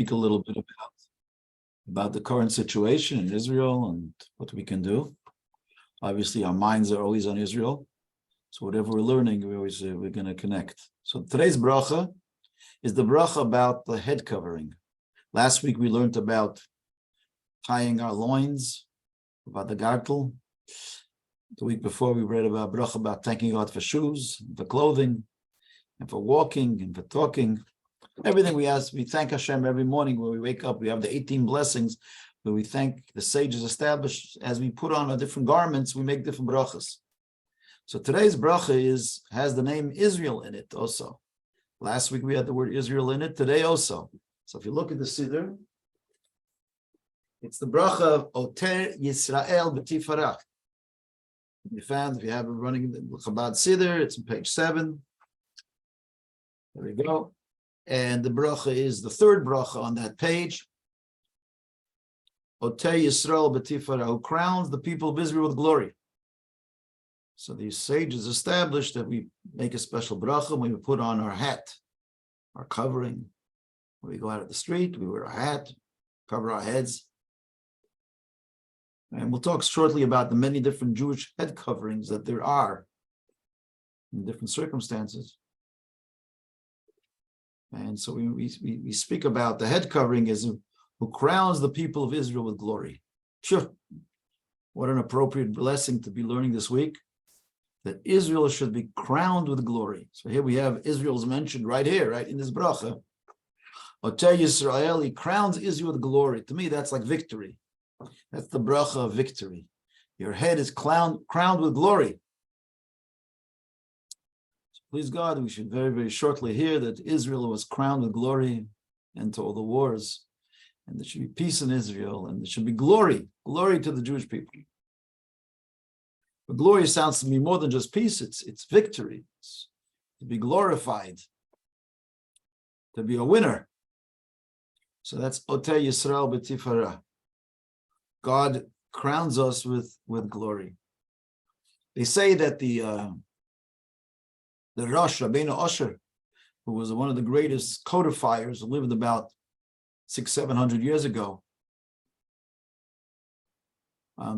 speak a little bit about the current situation in Israel and what we can do. Obviously, our minds are always on Israel. So whatever we're learning, we're going to connect. So today's bracha is the bracha about the head covering. Last week we learned about tying our loins, about the gartel. The week before we read about bracha about thanking God for shoes, for clothing, and for walking, and for talking. Everything we ask, we thank Hashem every morning when we wake up. We have the 18 blessings where we thank the sages established. As we put on our different garments, we make different brachas. So today's bracha has the name Israel in it also. Last week we had the word Israel in it, today also. So if you look at the Siddur, it's the bracha of Oter Yisrael B'Tifarach. If you have it running in the Chabad Siddur, it's on page 7. There we go. And the bracha is the third bracha on that page. Oter Yisrael B'Tifarach, who crowns the people of Israel with glory. So these sages established that we make a special bracha when we put on our hat, our covering. When we go out of the street, we wear a hat, cover our heads. And we'll talk shortly about the many different Jewish head coverings that there are in different circumstances. And so we speak about the head covering as who crowns the people of Israel with glory. Sure. What an appropriate blessing to be learning this week, that Israel should be crowned with glory. So here we have Israel's mentioned right here, right in this bracha. Oter Yisrael, he crowns Israel with glory. To me, that's like victory. That's the bracha of victory. Your head is crowned with glory. So please God, we should very, very shortly hear that Israel was crowned with glory and to all the wars. And there should be peace in Israel, and there should be glory to the Jewish people. But glory sounds to me more than just peace, it's victory. It's to be glorified, to be a winner. So that's Oter Yisrael B'Tifarach. God crowns us with glory. They say that the Rosh, Rabbi Osher, who was one of the greatest codifiers, who lived about 600-700 years ago.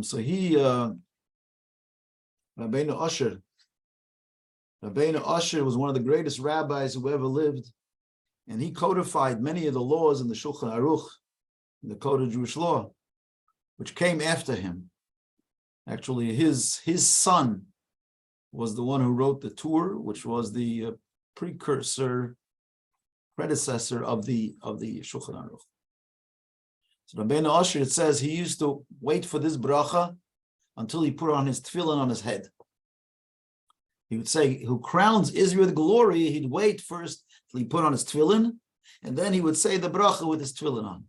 So he, Rabbi Osher was one of the greatest rabbis who ever lived, and he codified many of the laws in the Shulchan Aruch, in the Code of Jewish Law, which came after him. Actually, his son was the one who wrote the Torah, which was the predecessor of the Shulchan Aruch. So Rabbi Osher, it says he used to wait for this bracha until he put on his tefillin on his head. He would say, who crowns Israel with glory, he'd wait first till he put on his tefillin, and then he would say the bracha with his tefillin on.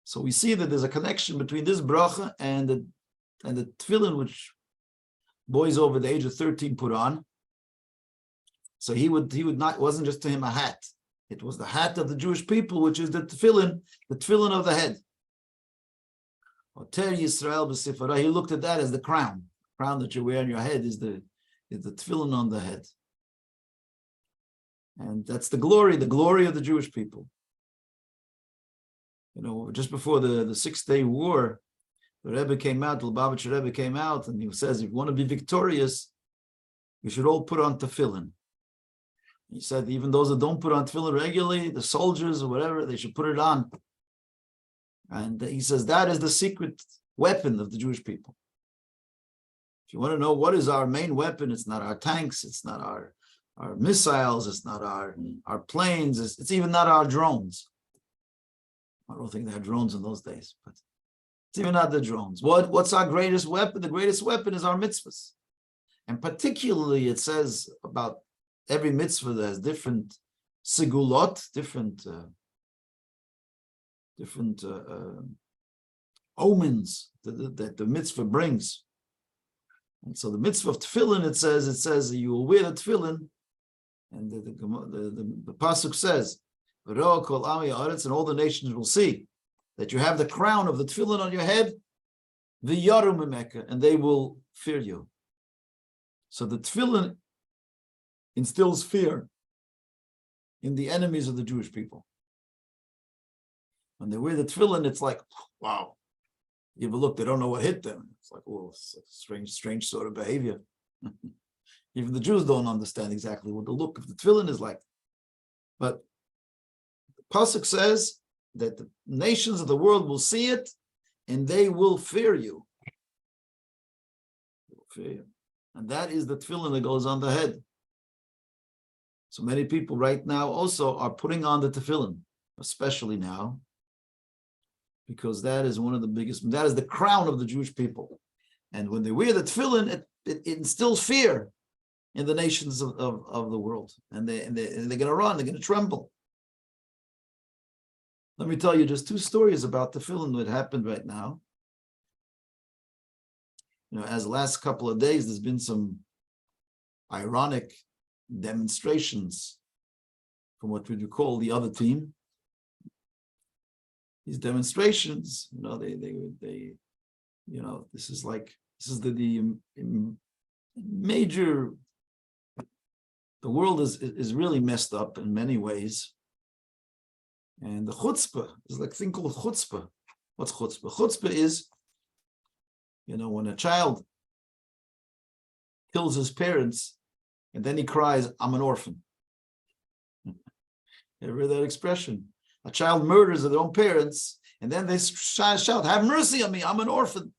So we see that there's a connection between this bracha and the tefillin which boys over the age of 13 put on. So he would not, it wasn't just to him a hat. It was the hat of the Jewish people, which is the tefillin of the head. Oter Yisrael B'Tifarach, he looked at that as the crown. The crown that you wear on your head is the tefillin on the head. And that's the glory of the Jewish people. You know, just before the 6-day war, the Rebbe came out, the Lubavitcher Rebbe came out, and he says, if you want to be victorious, you should all put on tefillin. He said, even those that don't put on tefillin regularly, the soldiers or whatever, they should put it on. And he says, that is the secret weapon of the Jewish people. If you want to know what is our main weapon, it's not our tanks, it's not our missiles, it's not our planes, it's even not our drones. I don't think they had drones in those days, but it's even not the drones. What's our greatest weapon? The greatest weapon is our mitzvahs. And particularly it says about every mitzvah that has different sigulot, different omens that the mitzvah brings. And so the mitzvah of tefillin, it says you will wear the tefillin, and the pasuk says, and all the nations will see that you have the crown of the tefillin on your head, and they will fear you. So the tefillin instills fear in the enemies of the Jewish people. When they wear the tefillin, it's like, wow. You ever look, they don't know what hit them. It's like, oh, it's a strange sort of behavior. Even the Jews don't understand exactly what the look of the tefillin is like. But the pasuk says that the nations of the world will see it and they will fear you. They will fear you. And that is the tefillin that goes on the head. So many people right now also are putting on the tefillin, especially now, because that is one of the biggest, that is the crown of the Jewish people. And when they wear the tefillin, it instills fear in the nations of the world. And they're going to run, they're going to tremble. Let me tell you just two stories about the tefillin that happened right now. You know, as the last couple of days, there's been some ironic demonstrations from what would you call the other team. These demonstrations, you know, they you know, this is the major. The world is really messed up in many ways, and the chutzpah is like a thing called chutzpah. What's chutzpah? Chutzpah is, you know, when a child kills his parents, and then he cries, "I'm an orphan." You ever heard that expression? A child murders their own parents, and then they shout, "Have mercy on me, I'm an orphan."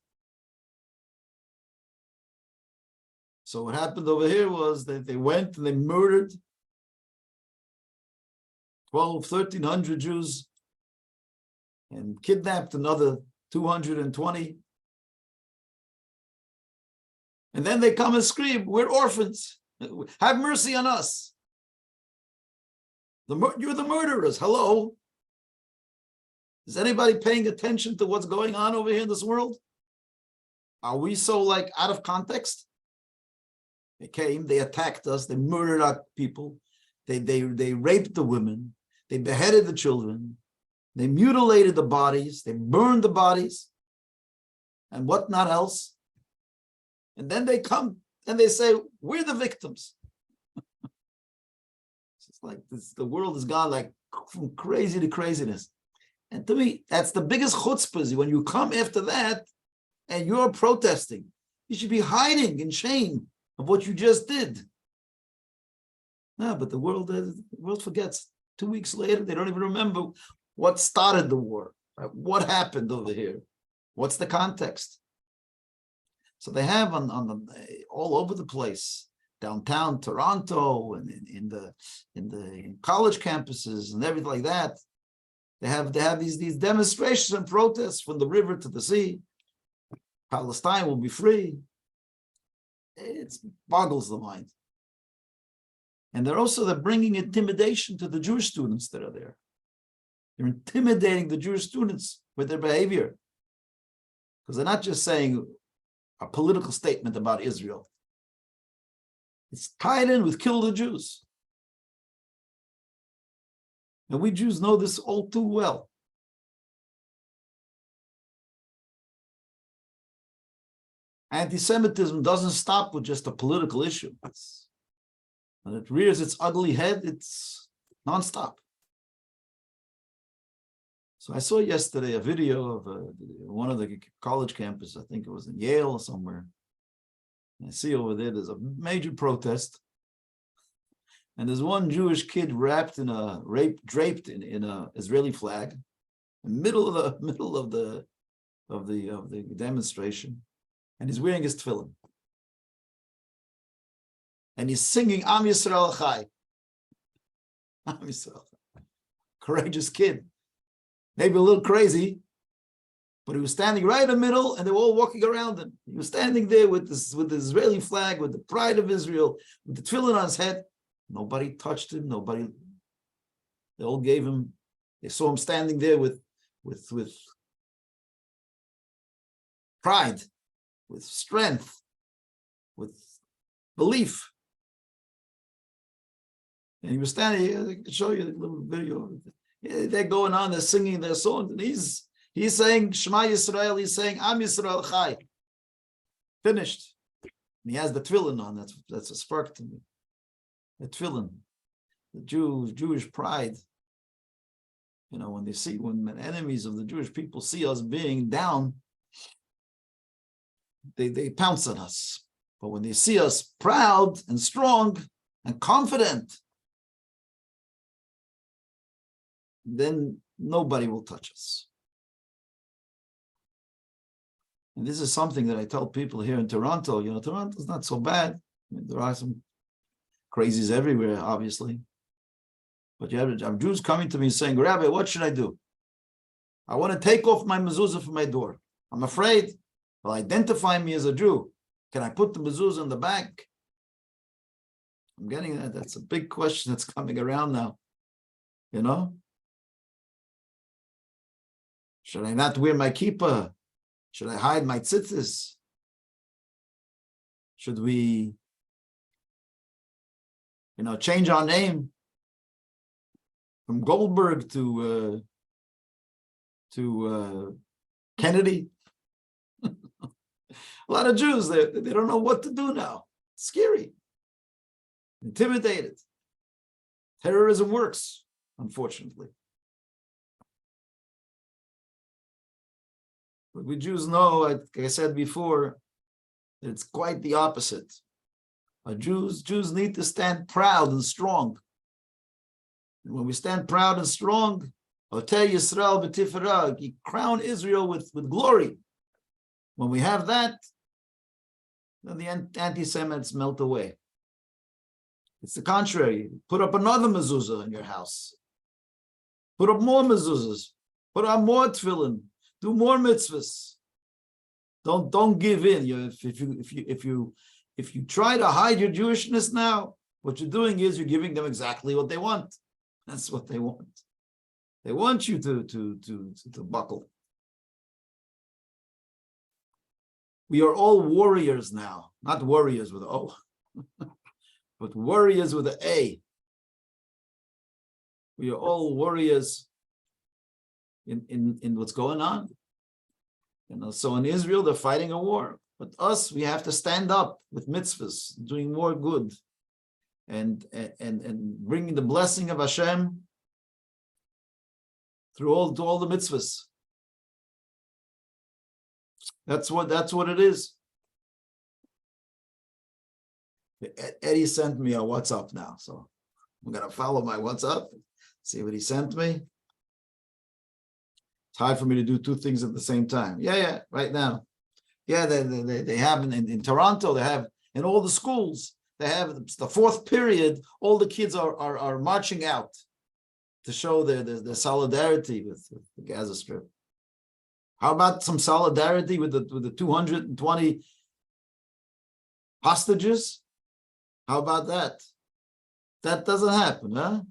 So what happened over here was that they went and they murdered 1,300 Jews and kidnapped another 220. And then they come and scream, "We're orphans. Have mercy on us. You're the murderers. Hello? Is anybody paying attention to what's going on over here in this world? Are we so like out of context? They came, they attacked us, they murdered our people, they raped the women, they beheaded the children, they mutilated the bodies, they burned the bodies, and what not else. And then they come and they say, we're the victims. It's like this, the world has gone like from crazy to craziness. And to me, that's the biggest chutzpah, when you come after that and you're protesting. You should be hiding in shame of what you just did. No, but the world forgets. 2 weeks later, they don't even remember what started the war, right? What happened over here, what's the context. So they have on the all over the place, downtown Toronto and in the college campuses and everything like that. They have these demonstrations and protests from the river to the sea. Palestine will be free. It boggles the mind. And they're bringing intimidation to the Jewish students that are there. They're intimidating the Jewish students with their behavior. Because they're not just saying a political statement about Israel. It's tied in with kill the Jews. And we Jews know this all too well. Anti-Semitism doesn't stop with just a political issue. When it rears its ugly head, it's nonstop. So I saw yesterday a video of one of the college campus, I think it was in Yale or somewhere. And I see over there's a major protest. And there's one Jewish kid draped in a Israeli flag, in the middle of the demonstration. And he's wearing his tefillin. And he's singing Am Yisrael Chai. Am Yisrael. Courageous kid. Maybe a little crazy, but he was standing right in the middle and they were all walking around him. He was standing there with the Israeli flag, with the pride of Israel, with the tefillin on his head. Nobody touched him, they all gave him, they saw him standing there with pride, with strength, with belief. And he was standing, I can show you a little video. They're going on, they're singing their songs, and he's saying Shema Yisrael, he's saying Am Yisrael Chai. Finished. And he has the tefillin on, that's a spark to me. The tefillin, the Jewish pride. When enemies of the Jewish people see us being down, they pounce on us. But when they see us proud and strong and confident, then nobody will touch us. And this is something that I tell people here in Toronto. Toronto's not so bad. There are some crazies everywhere, obviously. But you have Jews coming to me saying, Rabbi, what should I do? I want to take off my mezuzah from my door. I'm afraid they'll identify me as a Jew. Can I put the mezuzah in the back? I'm getting that. That's a big question that's coming around now. Should I not wear my kippah? Should I hide my tzitzis? Should we, change our name from Goldberg to Kennedy? A lot of Jews, they don't know what to do now. It's scary. Intimidated. Terrorism works, unfortunately. But we Jews know, like I said before, that it's quite the opposite. Jews need to stand proud and strong. And when we stand proud and strong, Otei Yisrael b'tifarah, you crown Israel with glory. When we have that, then the anti-Semites melt away. It's the contrary. Put up another mezuzah in your house. Put up more mezuzahs. Put up more tefillin. Do more mitzvahs. Don't give in. If you try to hide your Jewishness now, what you're doing is you're giving them exactly what they want. That's what they want. They want you to buckle. We are all warriors now, not warriors with O, but warriors with an A. We are all warriors in what's going on. So in Israel, they're fighting a war. But us, we have to stand up with mitzvahs, doing more good, and bringing the blessing of Hashem through all the mitzvahs. That's what it is. Eddie sent me a WhatsApp now, so I'm gonna follow my WhatsApp, see what he sent me. It's hard for me to do two things at the same time. Yeah, right now. Yeah, they have in Toronto, they have in all the schools, they have the fourth period, all the kids are marching out to show their solidarity with the Gaza Strip. How about some solidarity with the 220 hostages? How about that? That doesn't happen, huh?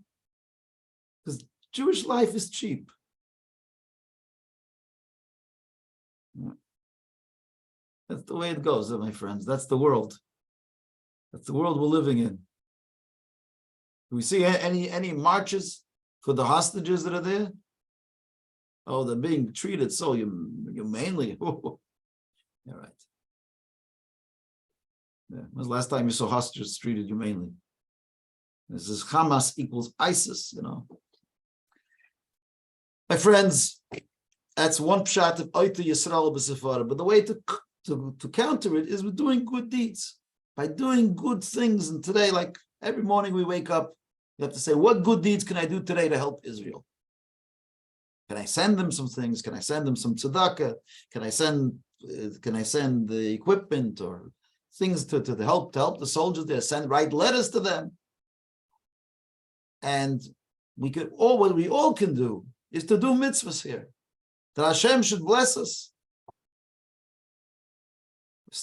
Because Jewish life is cheap. That's the way it goes, my friends. That's the world. That's the world we're living in. Do we see any marches for the hostages that are there? Oh, they're being treated so humanely. All right. Yeah. When was the last time you saw hostages treated humanely? This is Hamas equals ISIS, My friends, that's one pshat of Oita Yisrael b'Sefara. But the way to counter it is with doing good deeds. By doing good things. And today, like every morning we wake up, you have to say, what good deeds can I do today to help Israel? Can I send them some things? Can I send them some tzedakah? Can I send the equipment or things to help the soldiers there? Write letters to them. And what we all can do is to do mitzvahs here. That Hashem should bless us.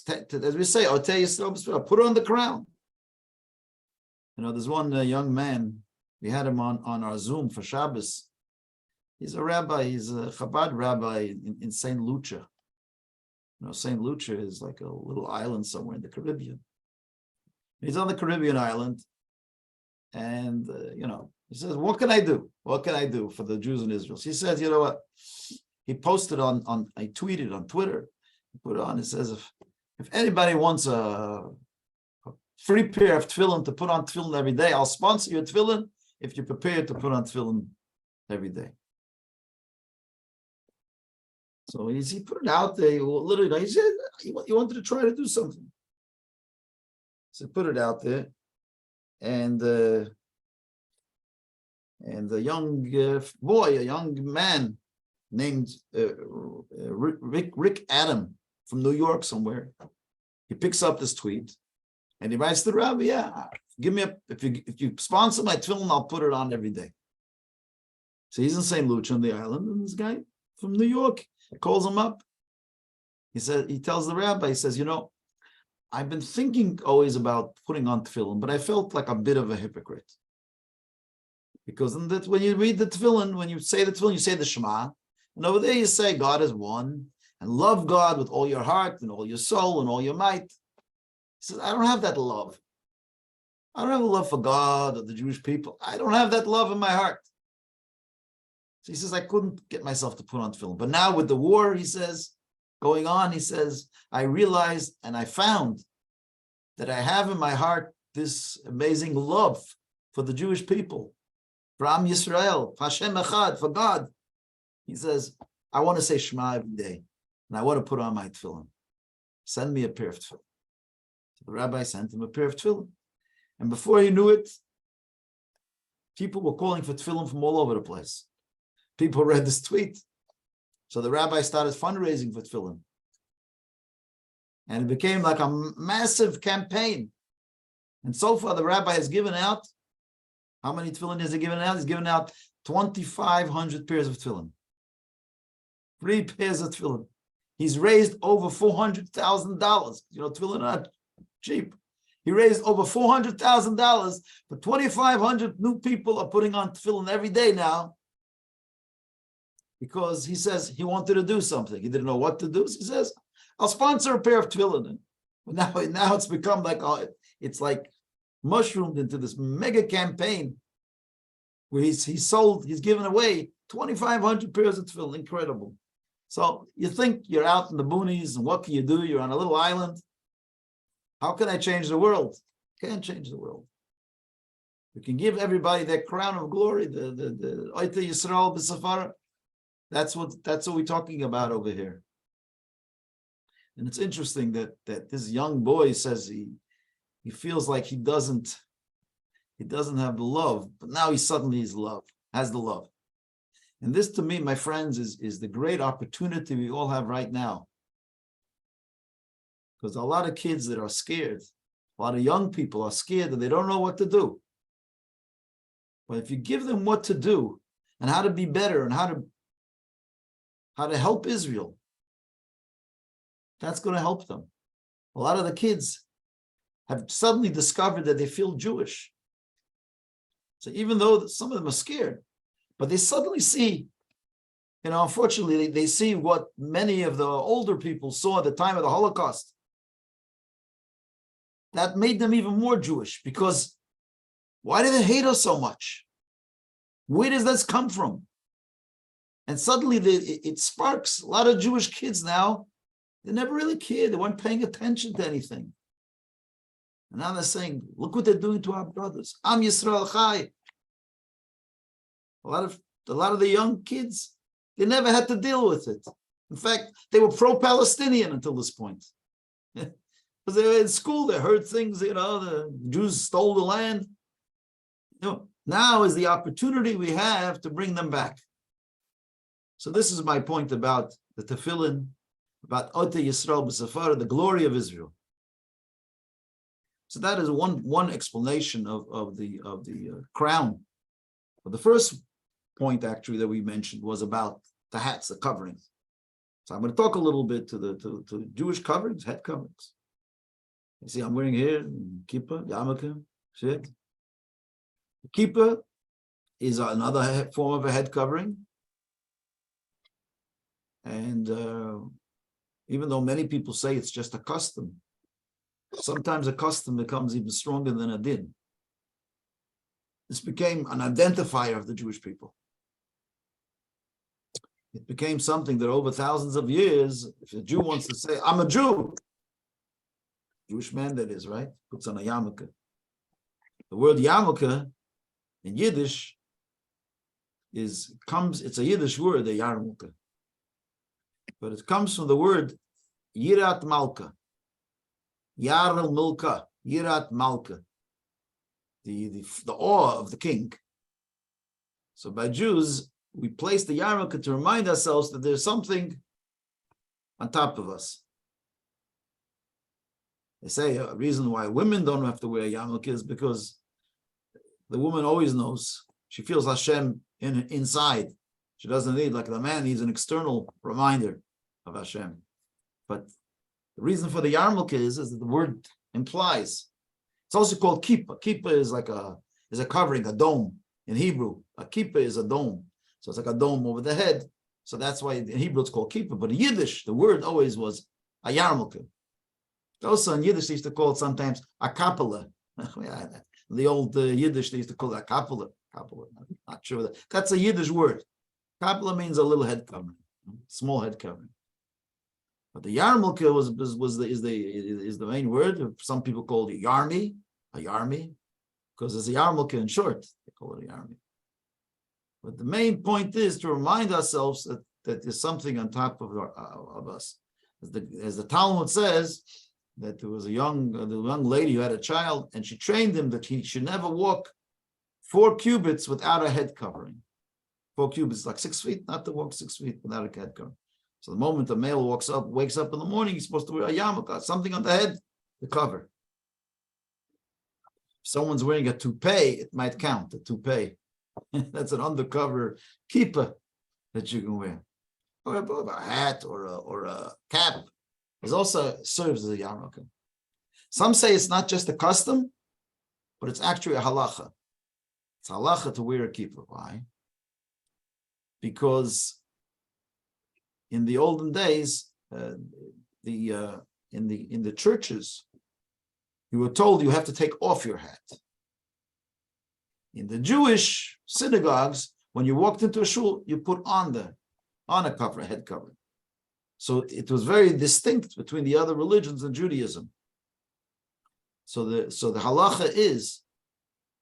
As we say, Otei Yisrael, put on the crown. There's one young man, we had him on our Zoom for Shabbos. He's a rabbi, he's a Chabad rabbi in St. Lucia. St. Lucia is like a little island somewhere in the Caribbean. He's on the Caribbean island. And, he says, what can I do? What can I do for the Jews in Israel? So he says, you know what? He posted I tweeted on Twitter, he put on, it says, if anybody wants a free pair of tefillin to put on tefillin every day, I'll sponsor your tefillin if you're prepared to put on tefillin every day. So he put it out there. Literally, he said he wanted to try to do something. So put it out there, and a young boy, a young man named Rick Adam from New York somewhere, he picks up this tweet and he writes to the rabbi, yeah, give me if you sponsor my tefillin, I'll put it on every day. So he's in St. Lucia on the island, and this guy from New York calls him up. He tells the rabbi, he says, I've been thinking always about putting on tefillin, but I felt like a bit of a hypocrite. Because when you read the tefillin, when you say the tefillin, you say the Shema, and over there you say God is one, and love God with all your heart and all your soul and all your might. He says, I don't have that love. I don't have a love for God or the Jewish people. I don't have that love in my heart. So he says, I couldn't get myself to put on tefillin. But now with the war, he says, going on, he says, I realized and I found that I have in my heart this amazing love for the Jewish people, for Am Yisrael, for Hashem Echad, for God. He says, I want to say Shema every day, and I want to put on my tefillin. Send me a pair of tefillin. So the rabbi sent him a pair of tefillin. And before he knew it, people were calling for tefillin from all over the place. People read this tweet. So the rabbi started fundraising for tefillin. And it became like a massive campaign. And so far, the rabbi has given out, how many tefillin has he given out? He's given out 2,500 pairs of tefillin. 3 pairs of tefillin. He's raised over $400,000. Tefillin are not cheap. He raised over $400,000, but 2,500 new people are putting on tefillin every day now, because he says he wanted to do something. He didn't know what to do. So he says, I'll sponsor a pair of tefillin. Now it's become like, it's like mushroomed into this mega campaign where he's given away 2,500 pairs of tefillin. Incredible. So you think you're out in the boonies, and what can you do? You're on a little island. How can I change the world? Can't change the world. We can give everybody that crown of glory, the Oite Yisrael b'Safara. That's what we're talking about over here. And it's interesting that this young boy says he feels like he doesn't have the love, but now he suddenly has the love. And this, to me, my friends, is the great opportunity we all have right now. Because a lot of kids that are scared, a lot of young people are scared that they don't know what to do. But if you give them what to do and how to be better and how to help Israel, that's going to help them. A lot of the kids have suddenly discovered that they feel Jewish. So even though some of them are scared, but they suddenly see, unfortunately, they see what many of the older people saw at the time of the Holocaust. That made them even more Jewish, because why do they hate us so much? Where does this come from? And suddenly it sparks a lot of Jewish kids now. They never really cared. They weren't paying attention to anything. And now they're saying, look what they're doing to our brothers. Am Yisrael Chai. A lot of the young kids, they never had to deal with it. In fact, they were pro-Palestinian until this point. Because they were in school, they heard things, the Jews stole the land. Now is the opportunity we have to bring them back. So this is my point about the tefillin, about Ote Yisrael b'Safara, the glory of Israel. So that is one explanation of the crown. But the first point actually that we mentioned was about the hats, the coverings. So I'm going to talk a little bit to the Jewish coverings, head coverings. You see, I'm wearing here kippah, yarmulke, shit. Kippah is another form of a head covering. And even though many people say it's just a custom, sometimes a custom becomes even stronger than a din. This became an identifier of the Jewish people. It became something that over thousands of years, if a Jew wants to say, I'm a Jew, Jewish man that is, right? Puts on a yarmulke. The word yarmulke in Yiddish it's a Yiddish word, a yarmulke. but it comes from the word Yirat Malka. Yarel Milka, Yirat Malka. The awe of the king. So by Jews, we place the yarmulke to remind ourselves that there's something on top of us. They say a reason why women don't have to wear a yarmulke is because the woman always knows. She feels Hashem inside. She doesn't need, like the man needs an external reminder of Hashem. But the reason for the yarmulke is that the word implies. It's also called kippah. Kippah is like a covering, a dome in Hebrew. A kippah is a dome. So it's like a dome over the head. So that's why in Hebrew it's called kippah. But in Yiddish, the word always was a yarmulke. Also in Yiddish, they used to call it sometimes a Kabbalah. The old Yiddish, they used to call it a Kabbalah. Not sure. That's a Yiddish word. Kabbalah means a little head covering, small head covering. But the yarmulke is the main word. Some people call it a yarmi, because it's a yarmulke in short. They call it a yarmi. But the main point is to remind ourselves that there's something on top of us. As the Talmud says, that there was the young lady who had a child, and she trained him that he should never walk 4 cubits without a head covering. 4 cubits, like 6 feet, not to walk 6 feet without a head covering. So the moment a male wakes up in the morning, he's supposed to wear a yarmulke, something on the head to cover. If someone's wearing a toupee, it might count, a toupee. That's an undercover kippah that you can wear. Or a hat or a cap. It also serves as a yarmulke. Some say it's not just a custom, but it's actually a halacha. It's halacha to wear a kippah. Why? Because in the olden days, in the churches, you were told you have to take off your hat. In the Jewish synagogues, when you walked into a shul, you put on a head covering. So it was very distinct between the other religions and Judaism. So the halacha is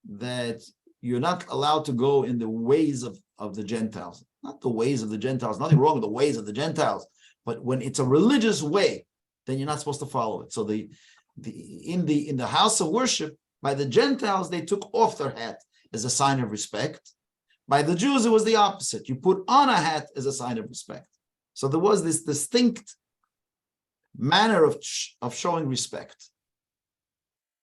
that you're not allowed to go in the ways of the Gentiles. Not the ways of the Gentiles, nothing wrong with the ways of the Gentiles, but when it's a religious way, then you're not supposed to follow it. So in the house of worship, by the Gentiles, they took off their hat as a sign of respect. By the Jews, it was the opposite. You put on a hat as a sign of respect. So there was this distinct manner of showing respect.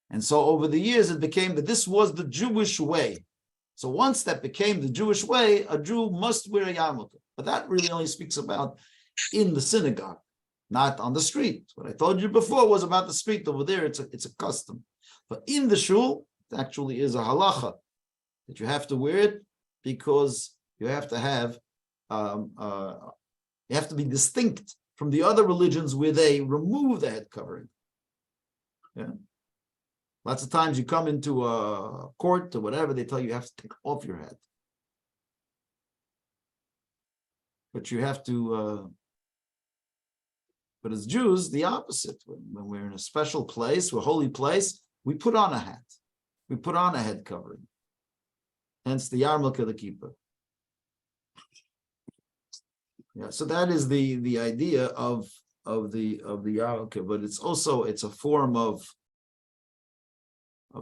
And so over the years, it became that this was the Jewish way. So once that became the Jewish way, a Jew must wear a yarmulke. But that really only speaks about in the synagogue, not on the street. What I told you before was about the street. Over there, it's a custom. But in the shul, it actually is a halacha that you have to wear it because you have to have, you have to be distinct from the other religions where they remove the head covering. Yeah. Lots of times you come into a court or whatever, they tell you have to take off your head. But you have to, but as Jews, the opposite. When we're in a special place, a holy place, we put on a hat. We put on a head covering. Hence the yarmulke, the kippah. Yeah, so that is the idea of the yarmulke, but it's a form of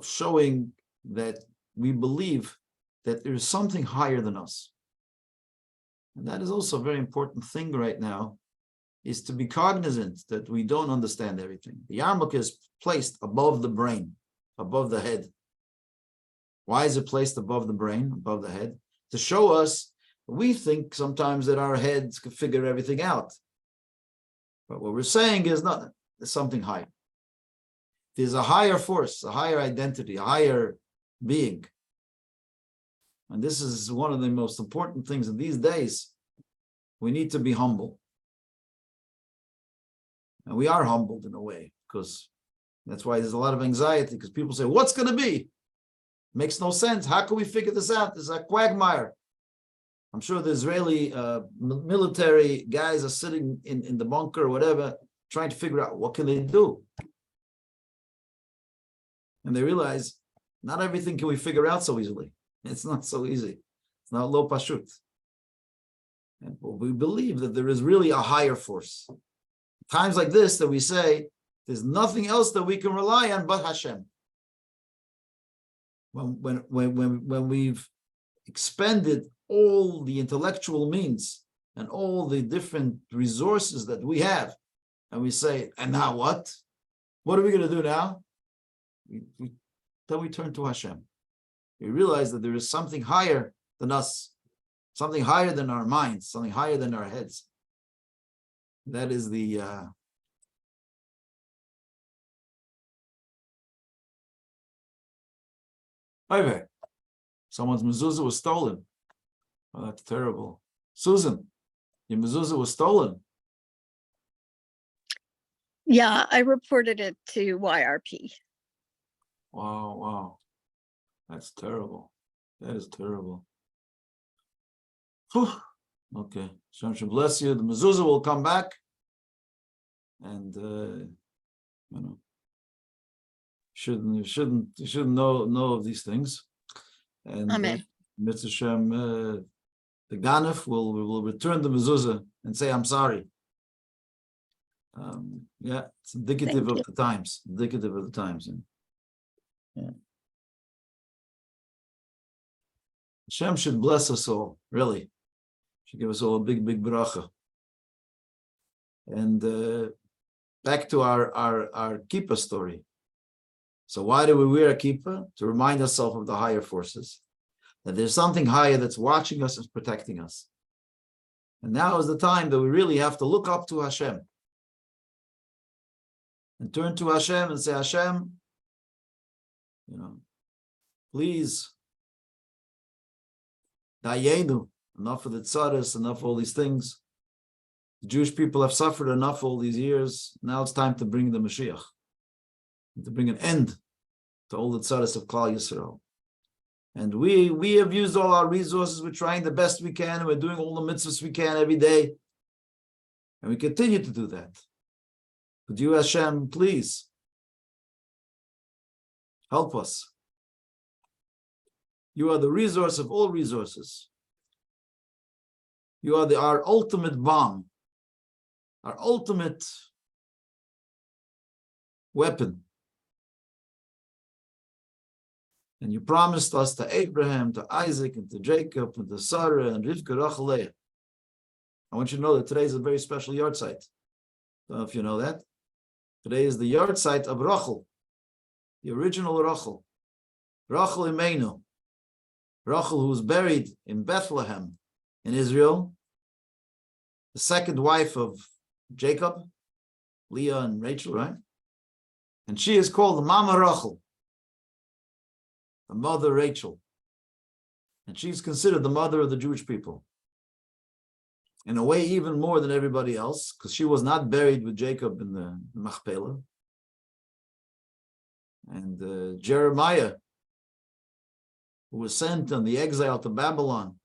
showing that we believe that there is something higher than us. And that is also a very important thing right now, is to be cognizant that we don't understand everything. The yarmulke is placed above the brain, above the head. Why is it placed above the brain, above the head? To show us, we think sometimes that our heads can figure everything out. But what we're saying is not, there's something higher. There's a higher force, a higher identity, a higher being. And this is one of the most important things in these days. We need to be humble. And we are humbled in a way, because that's why there's a lot of anxiety, because people say, what's going to be? Makes no sense. How can we figure this out? This is a quagmire. I'm sure the Israeli military guys are sitting in the bunker or whatever, trying to figure out what can they do. And they realize not everything can we figure out so easily. It's not so easy. It's not lo pashut. And we believe that there is really a higher force. Times like this that we say, there's nothing else that we can rely on but Hashem. When we've expended all the intellectual means and all the different resources that we have, and we say, and now what? What are we going to do now? Then we turn to Hashem. We realize that there is something higher than us, something higher than our minds, something higher than our heads. That is the someone's mezuzah was stolen. Oh, that's terrible. Susan, your mezuzah was stolen. Yeah, I reported it to YRP. Wow. That's terrible. That is terrible. Whew. Okay. Hashem should bless you. The mezuzah will come back. And you shouldn't know of these things. And Amen. Mitzvah Shem, the Ganef will return the mezuzah and say, I'm sorry. Yeah, it's indicative of the times. Indicative of the times. Yeah. Hashem should bless us all, really. Should give us all a big bracha. And back to our kippah story. So why do we wear a kippah? To remind ourselves of the higher forces. That there's something higher that's watching us and protecting us. And now is the time that we really have to look up to Hashem. And turn to Hashem and say, Hashem, please, Dayenu, enough of the tzaras, enough of all these things. The Jewish people have suffered enough all these years. Now it's time to bring the Mashiach, to bring an end to all the tzaras of Klal Yisrael. And we have used all our resources. We're trying the best we can. And we're doing all the mitzvahs we can every day. And we continue to do that. But you, Hashem, please help us. You are the resource of all resources. You are our ultimate bomb, our ultimate weapon. And you promised us to Abraham, to Isaac, and to Jacob, and to Sarah, and Rivka, Rachel, Leah. I want you to know that today is a very special yard site. I don't know if you know that. Today is the yard site of Rachel, the original Rachel, Rachel Imenu, Rachel, who was buried in Bethlehem in Israel, the second wife of Jacob, Leah and Rachel, right? And she is called the Mama Rachel, the mother Rachel. And she's considered the mother of the Jewish people. In a way, even more than everybody else, because she was not buried with Jacob in the Machpelah. And Jeremiah, who was sent on the exile to Babylon,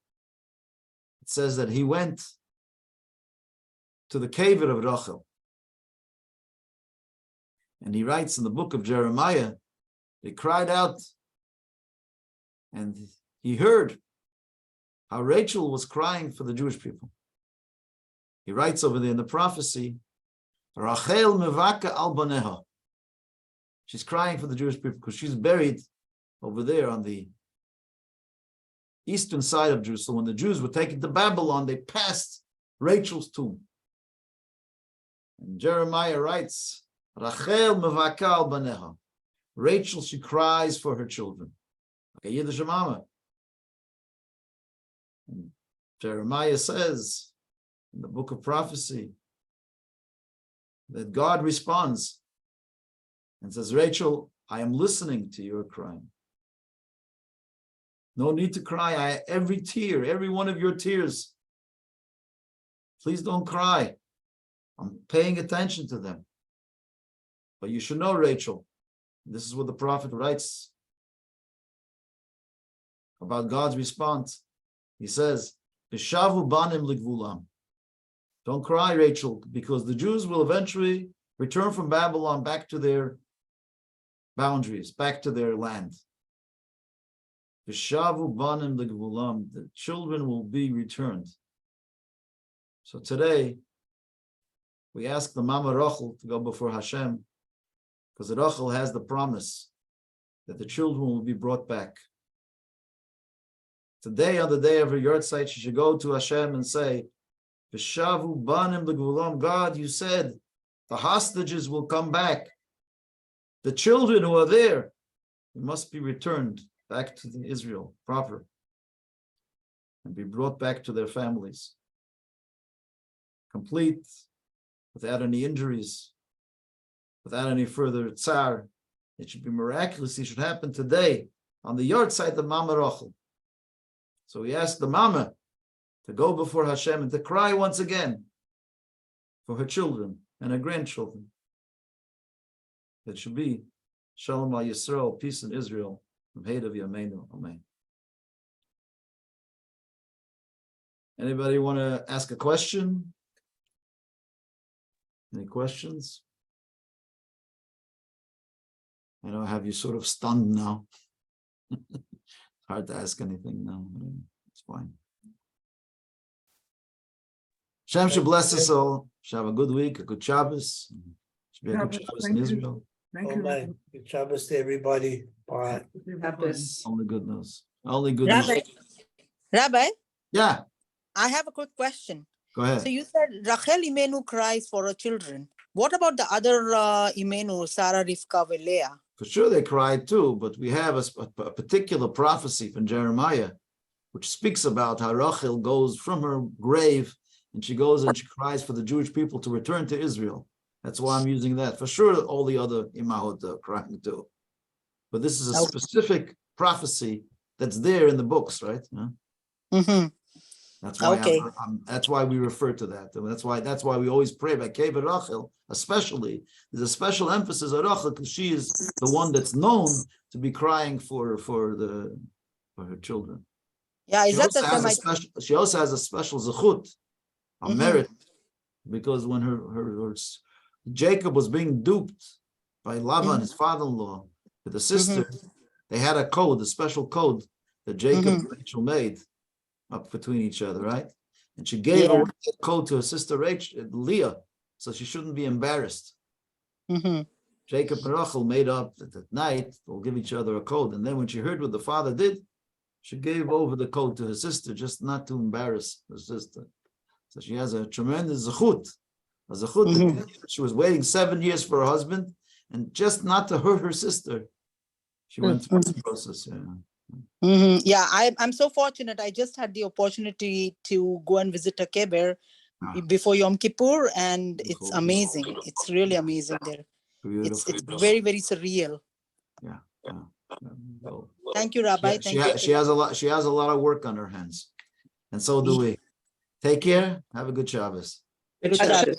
it says that he went to the cave of Rachel. And he writes in the book of Jeremiah, they cried out, and he heard how Rachel was crying for the Jewish people. He writes over there in the prophecy, Rachel mevaka al baneha. She's crying for the Jewish people because she's buried over there on the eastern side of Jerusalem. When the Jews were taken to Babylon, they passed Rachel's tomb. And Jeremiah writes, Rachel mevaka al baneha. Rachel, she cries for her children. Okay, Yiddish mama. And Jeremiah says in the book of prophecy that God responds and says, Rachel, I am listening to your crying. No need to cry. Every tear, every one of your tears, please don't cry. I'm paying attention to them. But you should know, Rachel, this is what the prophet writes about God's response. He says, Vishavu banim ligvulam. Don't cry, Rachel, because the Jews will eventually return from Babylon back to their boundaries, back to their land. Vishavu banim ligvulam. The children will be returned. So today, we ask the Mama Rachel to go before Hashem, because Rachel has the promise that the children will be brought back. Today, on the day of her yahrzeit, she should go to Hashem and say, V'shavu banim l'gvulam, God, you said the hostages will come back. The children who are there, they must be returned back to Israel proper and be brought back to their families, complete, without any injuries, without any further tsar. It should be miraculous. It should happen today on the yahrzeit of Mama Rachel. So we ask the Mama to go before Hashem and to cry once again for her children and her grandchildren. It should be Shalom al Yisrael, peace in Israel, from Heid of Yameinu. Amen. Anybody want to ask a question? Any questions? I know I have you sort of stunned now. Hard to ask anything now. It's fine. Hashem should bless us all. Should have a good week, a good Shabbos. Should be a good Shabbos in Israel. Thank you. Good Shabbos to everybody. Bye. Only good news. Only good Rabbi, news. Rabbi, Yeah, I have a quick question. go ahead. So you said Rachel Imenu cries for her children. What about the other Imenu, Sarah, Rivka, and Leah? For sure they cried too, but we have a particular prophecy from Jeremiah, which speaks about how Rachel goes from her grave and she goes and she cries for the Jewish people to return to Israel. That's why I'm using that. For sure, all the other imahot are crying too. But this is a specific prophecy that's there in the books, right? Yeah? Mm-hmm. That's why Okay. that's why we refer to that. That's why we always pray by Keva Rachel, especially. There's a special emphasis on Rachel because she is the one that's known to be crying for her children. Yeah, is She also has a special zechut, a merit, because when her Jacob was being duped by Lavan, his father-in-law, with the sister, they had a code, a special code that Jacob and Rachel made up between each other, right? And she gave away that code to her sister Rachel, Leah, so she shouldn't be embarrassed. Jacob and Rachel made up that at night they'll give each other a code, and then when she heard what the father did, she gave over the code to her sister, just not to embarrass her sister. So she has a tremendous zechut, that she was waiting 7 years for her husband, and just not to hurt her sister, she went through the process. Yeah, I'm so fortunate. I just had the opportunity to go and visit a keber before Yom Kippur, and it's amazing. It's really amazing there. It's very, very surreal. Yeah. Well, Thank you, Rabbi. she has a lot of work on her hands, and so do we. Take care. Have a good Shabbos. Good Shabbos.